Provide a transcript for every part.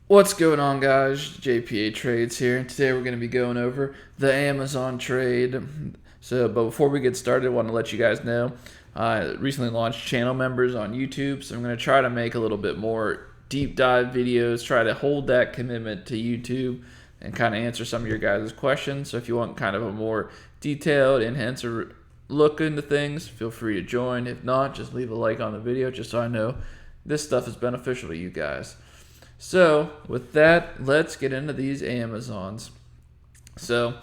What's going on, guys? JPA Trades here. Today we're going to be going over the Amazon trade. But before we get started, I want to let you guys know I recently launched channel members on YouTube, so I'm going to try to make a little bit more deep dive videos, try to hold that commitment to YouTube and kind of answer some of your guys' questions. So if you want kind of a more detailed, enhancer look into things, feel free to join. If not, just leave a like on the video just so I know this stuff is beneficial to you guys. So, with that, let's get into these Amazons. So,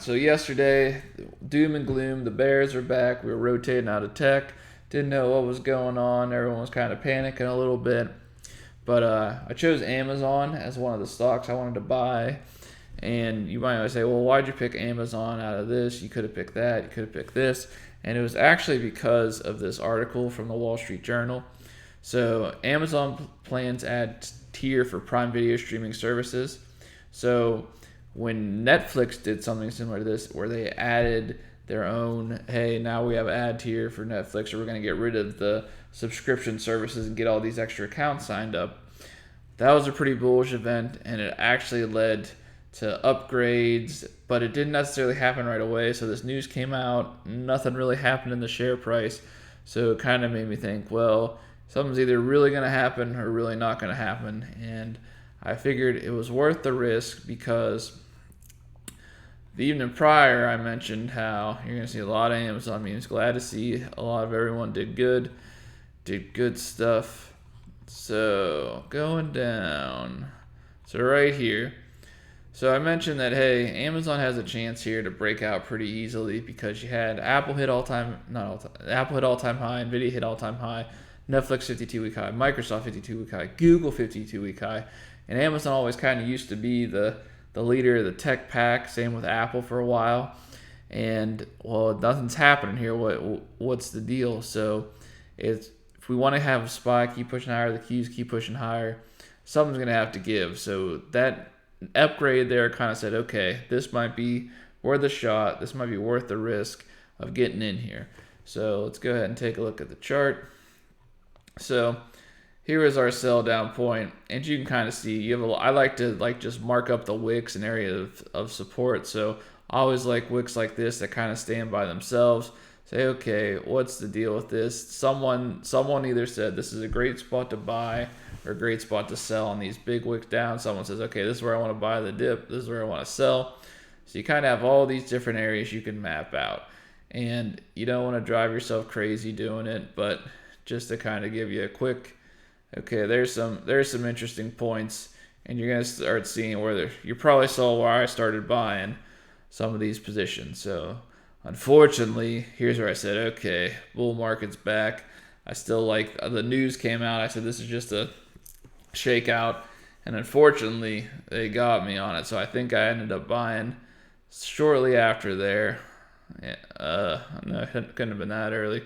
yesterday, doom and gloom. The Bears are back. We were rotating out of tech. Didn't know what was going on. Everyone was kind of panicking a little bit. But I chose Amazon as one of the stocks I wanted to buy. And you might say, well, why'd you pick Amazon out of this? You could have picked that. You could have picked this. And it was actually because of this article from the Wall Street Journal. So Amazon plans to add tier for Prime Video streaming services. So when Netflix did something similar to this, where they added their own, hey, now we have ad tier for Netflix, or we're going to get rid of the subscription services and get all these extra accounts signed up. That was a pretty bullish event, and it actually led to upgrades, but it didn't necessarily happen right away. So this news came out, nothing really happened in the share price. So it kind of made me think, well, something's either really going to happen or really not going to happen. And I figured it was worth the risk because the evening prior, I mentioned how you're going to see a lot of Amazon memes. Glad to see a lot of everyone did good stuff. So going down. So right here. So I mentioned that, hey, Amazon has a chance here to break out pretty easily because you had Apple hit Apple hit all-time high, Nvidia hit all-time high, Netflix 52-week high, Microsoft 52-week high, Google 52-week high, and Amazon always kind of used to be the leader of the tech pack. Same with Apple for a while, and well, nothing's happening here. What's the deal? So it's if we want to have a SPY keep pushing higher, the Qs keep pushing higher, something's gonna have to give. So that upgrade there kind of said, okay, this might be worth a shot. This might be worth the risk of getting in here. So let's go ahead and take a look at the chart. So here is our sell down point, and you can kind of see you have I like to just mark up the wicks and area of support. So I always like wicks like this that kind of stand by themselves. Say, okay, what's the deal with this? Someone either said this is a great spot to buy or a great spot to sell on these big wicks down. Someone says, okay, this is where I want to buy the dip. This is where I want to sell. So you kind of have all these different areas you can map out, and you don't want to drive yourself crazy doing it, but just to kind of give you a quick, okay, there's some interesting points, and you're gonna start seeing where you probably saw where I started buying some of these positions. So unfortunately, here's where I said, okay, bull market's back. I still like the news came out. I said this is just a shakeout, and unfortunately, they got me on it. So I think I ended up buying shortly after there. No, it couldn't have been that early.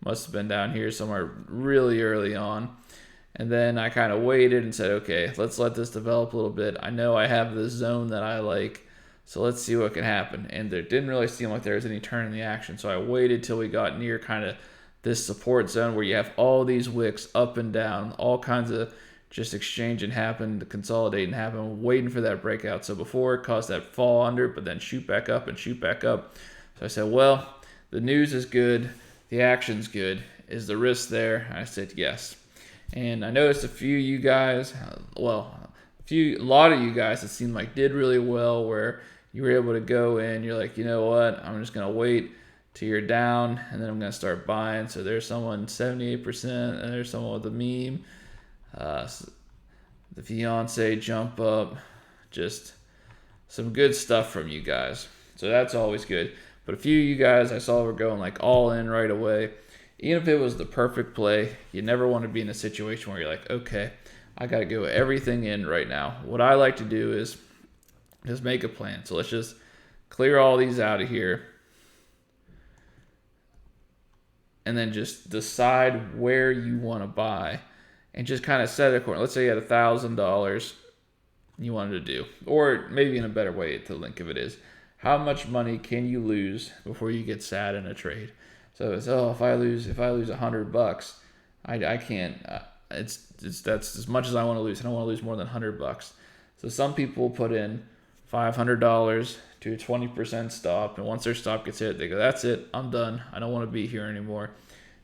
Must have been down here somewhere really early on. And then I kind of waited and said, okay, let's let this develop a little bit. I know I have this zone that I like, so let's see what can happen. And there didn't really seem like there was any turn in the action. So I waited till we got near kind of this support zone where you have all these wicks up and down, all kinds of just exchanging happen, consolidating happen, waiting for that breakout. So before it caused that fall under, but then shoot back up and shoot back up. So I said, well, the news is good. The action's good. Is the risk there? I said yes. And I noticed a few of you guys, a lot of you guys, it seemed like did really well where you were able to go in. You're like, you know what? I'm just gonna wait till you're down, and then I'm gonna start buying. So there's someone 78%, and there's someone with a meme, the fiance jump up, just some good stuff from you guys. So that's always good. But a few of you guys I saw were going like all in right away. Even if it was the perfect play, you never want to be in a situation where you're like, okay, I got to go everything in right now. What I like to do is just make a plan. So let's just clear all these out of here and then just decide where you want to buy and just kind of set it accordingly. Let's say you had $1,000 you wanted to do, or maybe in a better way to think of it is, how much money can you lose before you get sad in a trade? So it's, oh, if I lose $100, I can't. that's as much as I want to lose. I don't want to lose more than $100. So some people put in $500 to a 20% stop, and once their stop gets hit, they go, "That's it, I'm done. I don't want to be here anymore,"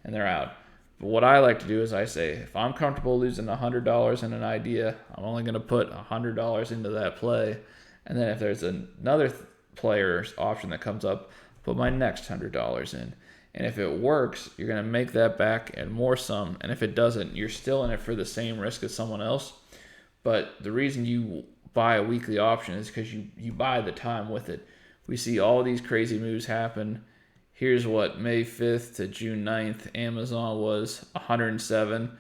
and they're out. But what I like to do is I say, if I'm comfortable losing $100 in an idea, I'm only going to put $100 into that play, and then if there's another player's option that comes up, put my next $100 in. And if it works, you're going to make that back and more some. And if it doesn't, you're still in it for the same risk as someone else. But the reason you buy a weekly option is because you buy the time with it. We see all these crazy moves happen. Here's what May 5th to June 9th, Amazon was 107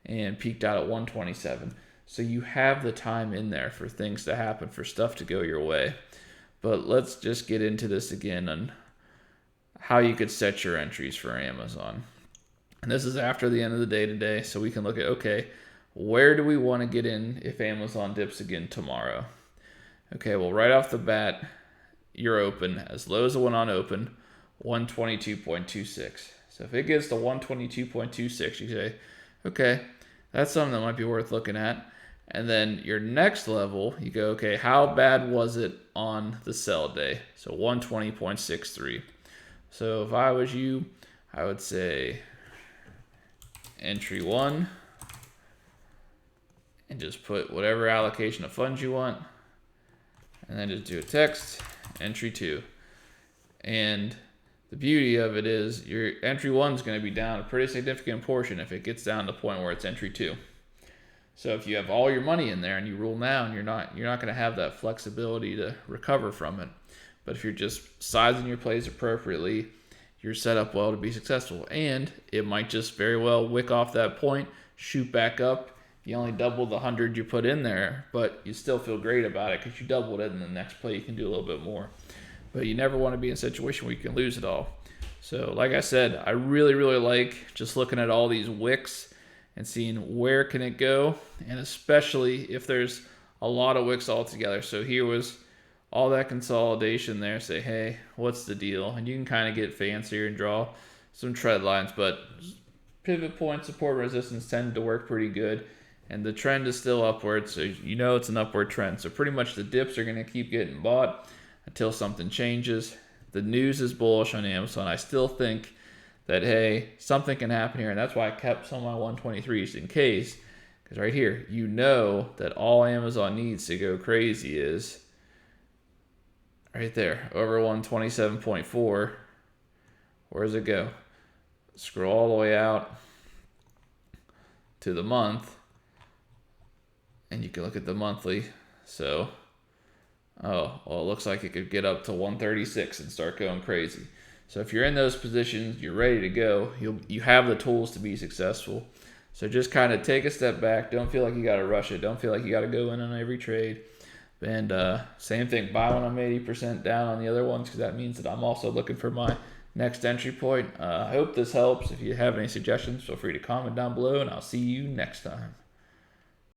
and peaked out at 127. So you have the time in there for things to happen, for stuff to go your way. But let's just get into this again on how you could set your entries for Amazon. And this is after the end of the day today, so we can look at, okay, where do we want to get in if Amazon dips again tomorrow? Okay, well, right off the bat, you're open, as low as it went on open, 122.26. So if it gets to 122.26, you say, okay, that's something that might be worth looking at. And then your next level, you go, okay, how bad was it on the sell day? So 120.63. So if I was you, I would say entry 1 and just put whatever allocation of funds you want, and then just do a text, entry 2. And the beauty of it is your entry 1 is going to be down a pretty significant portion if it gets down to the point where it's entry 2. So if you have all your money in there and you rule now, and you're not going to have that flexibility to recover from it. But if you're just sizing your plays appropriately, you're set up well to be successful. And it might just very well wick off that point, shoot back up. You only double the 100 you put in there, but you still feel great about it because you doubled it, and the next play you can do a little bit more. But you never want to be in a situation where you can lose it all. So like I said, I really, really like just looking at all these wicks and seeing where can it go, and especially if there's a lot of wicks all together. So here was all that consolidation there. Say, hey, what's the deal? And you can kind of get fancier and draw some trend lines, but pivot point, support, resistance tend to work pretty good, and the trend is still upward, so you know it's an upward trend. So pretty much the dips are going to keep getting bought until something changes. The news is bullish on Amazon. I still think that, hey, something can happen here, and that's why I kept some of my 123s in case, because right here, you know that all Amazon needs to go crazy is right there, over 127.4. Where does it go? Scroll all the way out to the month, and you can look at the monthly. So, oh, well, it looks like it could get up to 136 and start going crazy. So if you're in those positions, you're ready to go. You have the tools to be successful. So just kind of take a step back. Don't feel like you got to rush it. Don't feel like you got to go in on every trade. And same thing, buy when I'm 80% down on the other ones, because that means that I'm also looking for my next entry point. I hope this helps. If you have any suggestions, feel free to comment down below, and I'll see you next time.